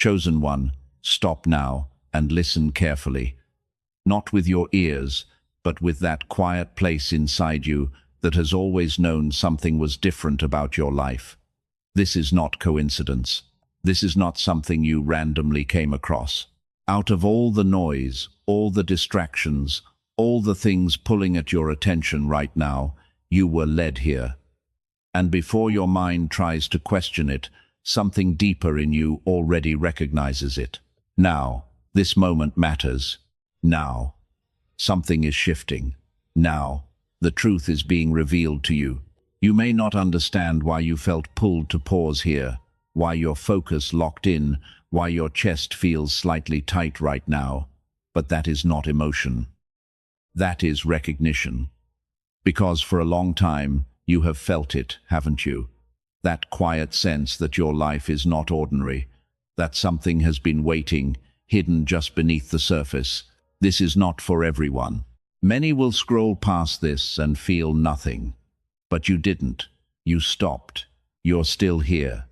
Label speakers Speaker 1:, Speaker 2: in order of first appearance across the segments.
Speaker 1: Chosen one, stop now and listen carefully. Not with your ears, but with that quiet place inside you that has always known something was different about your life. This is not coincidence. This is not something you randomly came across. Out of all the noise, all the distractions, all the things pulling at your attention right now, you were led here. And before your mind tries to question it, something deeper in you already recognizes it. Now, this moment matters. Now, something is shifting. Now, the truth is being revealed to you. You may not understand why you felt pulled to pause here, why your focus locked in, why your chest feels slightly tight right now, but that is not emotion. That is recognition. Because for a long time, you have felt it, haven't you? That quiet sense that your life is not ordinary, that something has been waiting, hidden just beneath the surface. This is not for everyone. Many will scroll past this and feel nothing. But you didn't. You stopped. You're still here.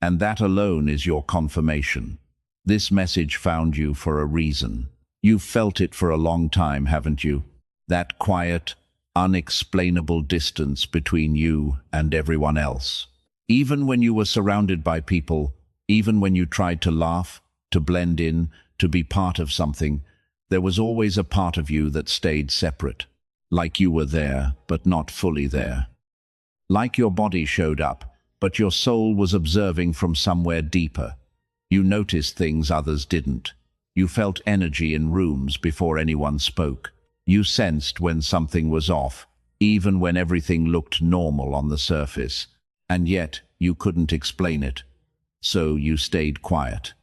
Speaker 1: And that alone is your confirmation. This message found you for a reason. You've felt it for a long time, haven't you? That quiet, unexplainable distance between you and everyone else. Even when you were surrounded by people, even when you tried to laugh, to blend in, to be part of something, there was always a part of you that stayed separate. Like you were there, but not fully there. Like your body showed up, but your soul was observing from somewhere deeper. You noticed things others didn't. You felt energy in rooms before anyone spoke. You sensed when something was off, even when everything looked normal on the surface. And yet, you couldn't explain it. So you stayed quiet.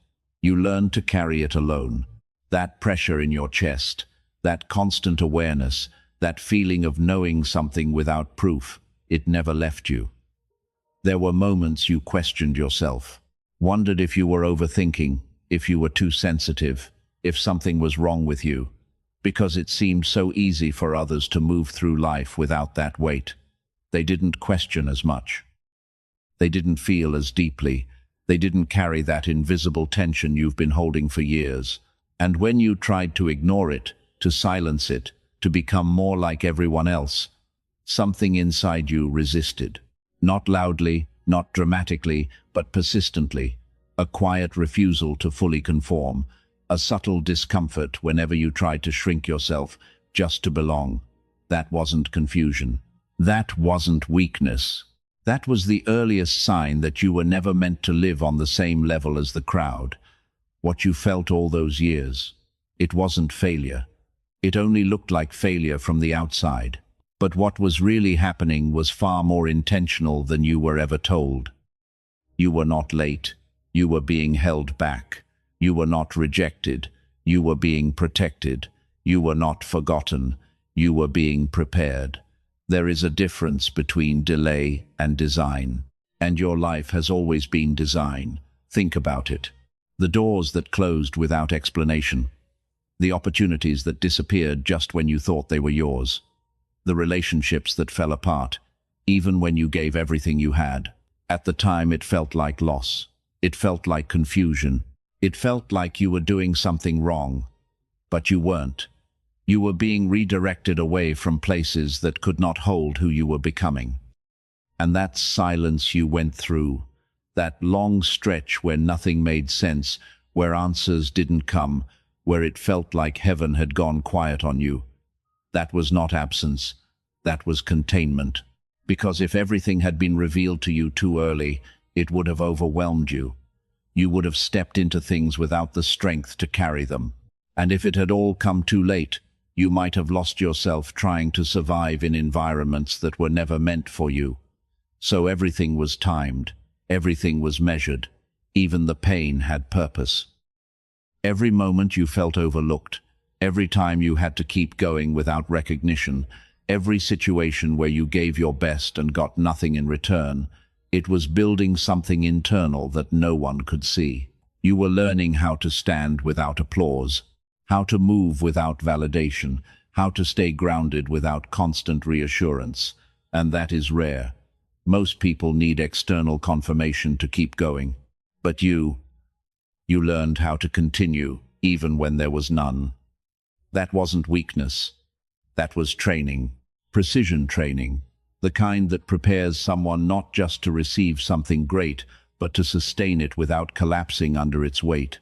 Speaker 1: You learned to carry it alone. That pressure in your chest, that constant awareness, that feeling of knowing something without proof, it never left you. There were moments you questioned yourself, wondered if you were overthinking, if you were too sensitive, if something was wrong with you, because it seemed so easy for others to move through life without that weight. They didn't question as much. They didn't feel as deeply. They didn't carry that invisible tension you've been holding for years. And when you tried to ignore it, to silence it, to become more like everyone else, something inside you resisted. Not loudly, not dramatically, but persistently. A quiet refusal to fully conform. A subtle discomfort whenever you tried to shrink yourself just to belong. That wasn't confusion. That wasn't weakness. That was the earliest sign that you were never meant to live on the same level as the crowd. What you felt all those years, it wasn't failure. It only looked like failure from the outside. But what was really happening was far more intentional than you were ever told. You were not late. You were being held back. You were not rejected. You were being protected. You were not forgotten. You were being prepared. There is a difference between delay and design. And your life has always been design. Think about it. The doors that closed without explanation. The opportunities that disappeared just when you thought they were yours. The relationships that fell apart, even when you gave everything you had. At the time it felt like loss. It felt like confusion. It felt like you were doing something wrong. But you weren't. You were being redirected away from places that could not hold who you were becoming. And that silence you went through, that long stretch where nothing made sense, where answers didn't come, where it felt like heaven had gone quiet on you, that was not absence, that was containment. Because if everything had been revealed to you too early, it would have overwhelmed you. You would have stepped into things without the strength to carry them. And if it had all come too late, you might have lost yourself trying to survive in environments that were never meant for you. So everything was timed, everything was measured, even the pain had purpose. Every moment you felt overlooked, every time you had to keep going without recognition, every situation where you gave your best and got nothing in return, it was building something internal that no one could see. You were learning how to stand without applause, how to move without validation, how to stay grounded without constant reassurance. And that is rare. Most people need external confirmation to keep going. But you You learned how to continue, even when there was none. That wasn't weakness. That was training. Precision training. The kind that prepares someone not just to receive something great, but to sustain it without collapsing under its weight.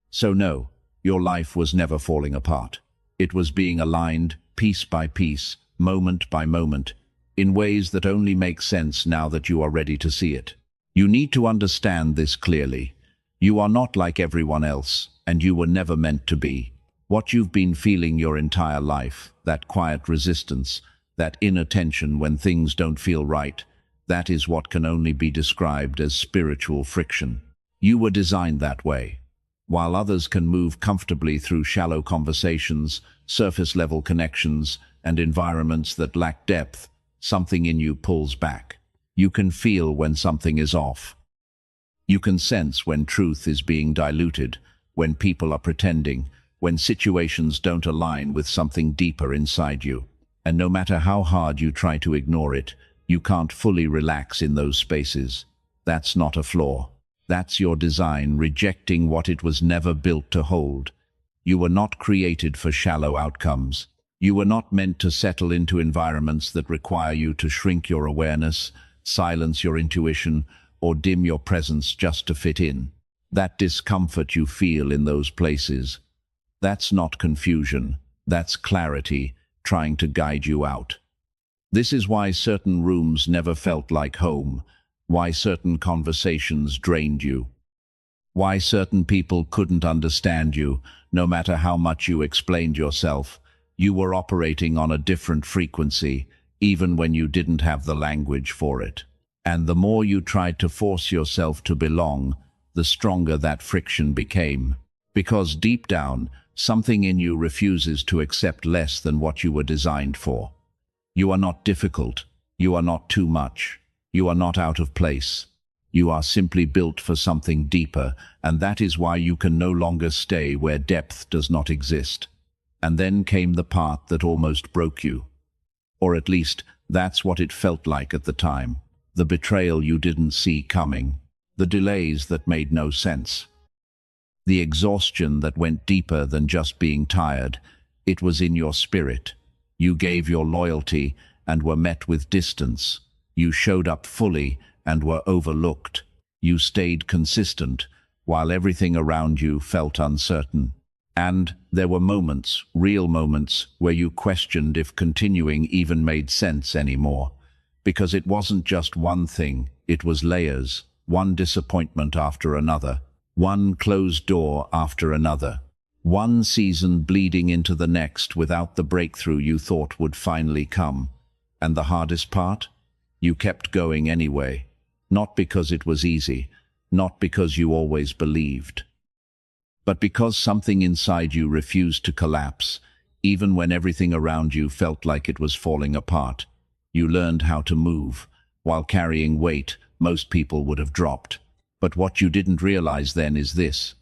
Speaker 1: So no, your life was never falling apart. It was being aligned, piece by piece, moment by moment, in ways that only make sense now that you are ready to see it. You need to understand this clearly. You are not like everyone else, and you were never meant to be. What you've been feeling your entire life, that quiet resistance, that inner tension when things don't feel right, that is what can only be described as spiritual friction. You were designed that way. While others can move comfortably through shallow conversations, surface-level connections, and environments that lack depth, something in you pulls back. You can feel when something is off. You can sense when truth is being diluted, when people are pretending, when situations don't align with something deeper inside you. And no matter how hard you try to ignore it, you can't fully relax in those spaces. That's not a flaw. That's your design rejecting what it was never built to hold. You were not created for shallow outcomes. You were not meant to settle into environments that require you to shrink your awareness, silence your intuition, or dim your presence just to fit in. That discomfort you feel in those places, that's not confusion, that's clarity trying to guide you out. This is why certain rooms never felt like home, why certain conversations drained you, why certain people couldn't understand you, no matter how much you explained yourself. You were operating on a different frequency, even when you didn't have the language for it. And the more you tried to force yourself to belong, the stronger that friction became. Because deep down, something in you refuses to accept less than what you were designed for. You are not difficult. You are not too much. You are not out of place. You are simply built for something deeper, and that is why you can no longer stay where depth does not exist. And then came the part that almost broke you. Or at least, that's what it felt like at the time. The betrayal you didn't see coming. The delays that made no sense. The exhaustion that went deeper than just being tired. It was in your spirit. You gave your loyalty and were met with distance. You showed up fully and were overlooked. You stayed consistent while everything around you felt uncertain. And there were moments, real moments, where you questioned if continuing even made sense anymore. Because it wasn't just one thing, it was layers, one disappointment after another, one closed door after another, one season bleeding into the next without the breakthrough you thought would finally come. And the hardest part? You kept going anyway. Not because it was easy, not because you always believed, but because something inside you refused to collapse, even when everything around you felt like it was falling apart. You learned how to move, while carrying weight most people would have dropped. But what you didn't realize then is this.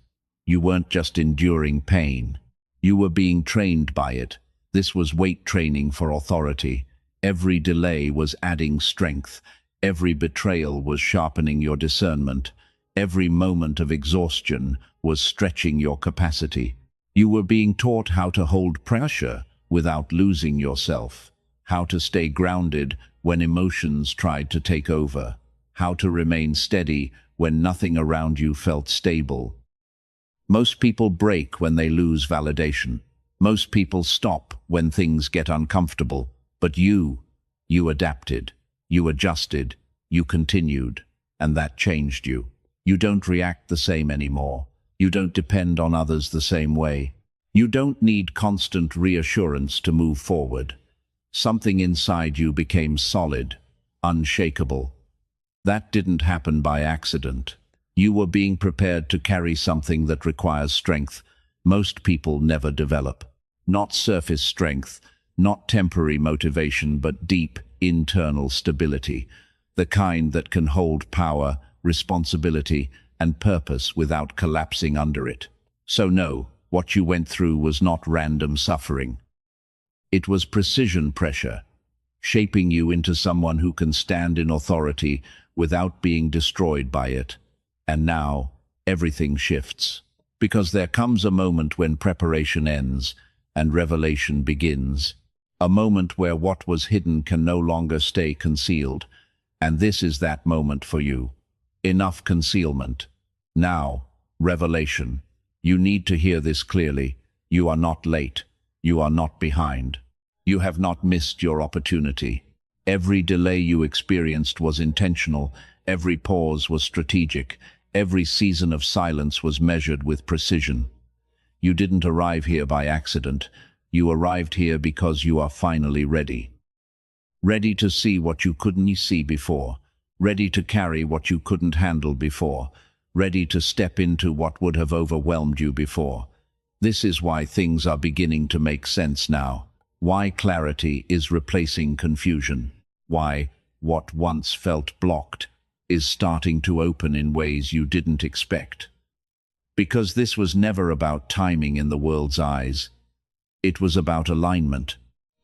Speaker 1: You weren't just enduring pain. You were being trained by it. This was weight training for authority. Every delay was adding strength. Every betrayal was sharpening your discernment. Every moment of exhaustion was stretching your capacity. You were being taught how to hold pressure without losing yourself, how to stay grounded when emotions tried to take over, how to remain steady when nothing around you felt stable. Most people break when they lose validation. Most people stop when things get uncomfortable. But you adapted, you adjusted, you continued, and that changed you. You don't react the same anymore. You don't depend on others the same way. You don't need constant reassurance to move forward. Something inside you became solid, unshakable. That didn't happen by accident. You were being prepared to carry something that requires strength most people never develop. Not surface strength, not temporary motivation, but deep, internal stability. The kind that can hold power, responsibility, and purpose without collapsing under it. So no, what you went through was not random suffering. It was precision pressure, shaping you into someone who can stand in authority without being destroyed by it. And now, everything shifts. Because there comes a moment when preparation ends and revelation begins. A moment where what was hidden can no longer stay concealed. And this is that moment for you. Enough concealment. Now, revelation. You need to hear this clearly. You are not late. You are not behind. You have not missed your opportunity. Every delay you experienced was intentional. Every pause was strategic. Every season of silence was measured with precision. You didn't arrive here by accident. You arrived here because you are finally ready. Ready to see what you couldn't see before. Ready to carry what you couldn't handle before. Ready to step into what would have overwhelmed you before. This is why things are beginning to make sense now. Why clarity is replacing confusion. Why what once felt blocked is starting to open in ways you didn't expect. Because this was never about timing in the world's eyes. It was about alignment.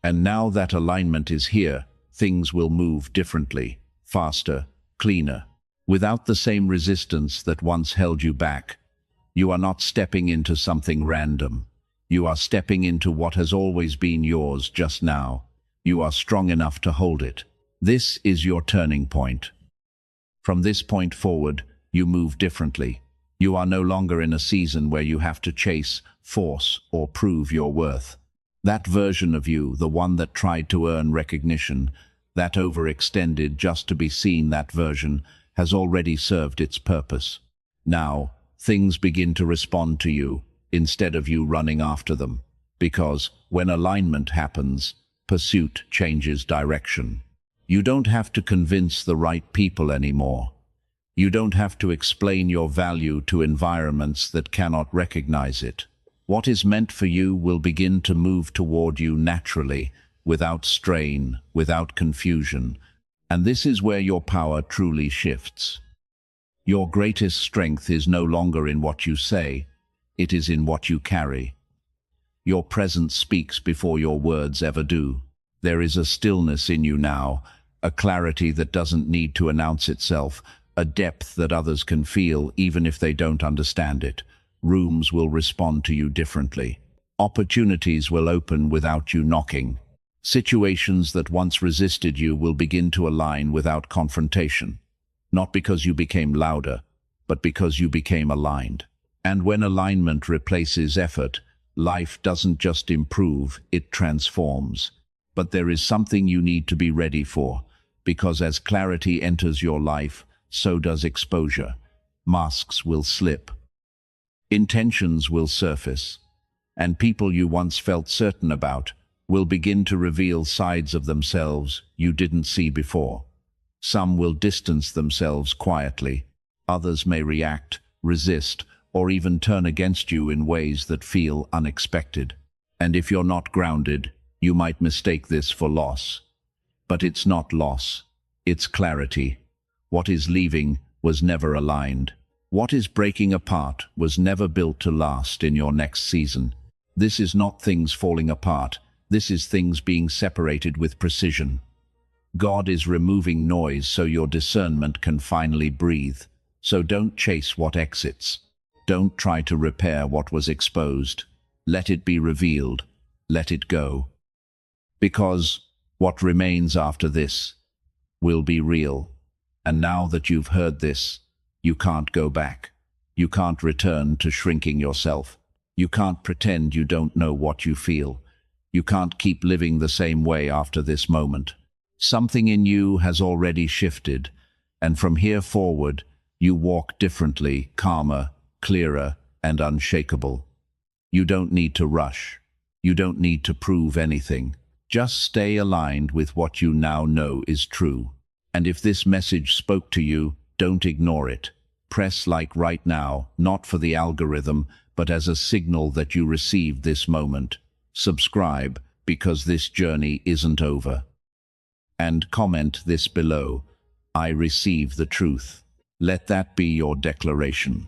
Speaker 1: And now that alignment is here, things will move differently, faster, cleaner, without the same resistance that once held you back. You are not stepping into something random. You are stepping into what has always been yours just now. You are strong enough to hold it. This is your turning point. From this point forward, you move differently. You are no longer in a season where you have to chase, force, or prove your worth. That version of you, the one that tried to earn recognition, that overextended just to be seen, that version has already served its purpose. Now, things begin to respond to you, instead of you running after them. Because when alignment happens, pursuit changes direction. You don't have to convince the right people anymore. You don't have to explain your value to environments that cannot recognize it. What is meant for you will begin to move toward you naturally, without strain, without confusion. And this is where your power truly shifts. Your greatest strength is no longer in what you say, it is in what you carry. Your presence speaks before your words ever do. There is a stillness in you now, a clarity that doesn't need to announce itself, a depth that others can feel even if they don't understand it. Rooms will respond to you differently. Opportunities will open without you knocking. Situations that once resisted you will begin to align without confrontation. Not because you became louder, but because you became aligned. And when alignment replaces effort, life doesn't just improve, it transforms. But there is something you need to be ready for, because as clarity enters your life, so does exposure. Masks will slip. Intentions will surface. And people you once felt certain about will begin to reveal sides of themselves you didn't see before. Some will distance themselves quietly. Others may react, resist, or even turn against you in ways that feel unexpected. And if you're not grounded, you might mistake this for loss. But it's not loss. It's clarity. What is leaving was never aligned. What is breaking apart was never built to last in your next season. This is not things falling apart. This is things being separated with precision. God is removing noise so your discernment can finally breathe. So don't chase what exits. Don't try to repair what was exposed. Let it be revealed. Let it go. Because what remains after this will be real. And now that you've heard this, you can't go back. You can't return to shrinking yourself. You can't pretend you don't know what you feel. You can't keep living the same way after this moment. Something in you has already shifted, and from here forward, you walk differently, calmer, clearer, and unshakable. You don't need to rush. You don't need to prove anything. Just stay aligned with what you now know is true. And if this message spoke to you, don't ignore it. Press like right now, not for the algorithm, but as a signal that you received this moment. Subscribe, because this journey isn't over. And comment this below: I receive the truth. Let that be your declaration.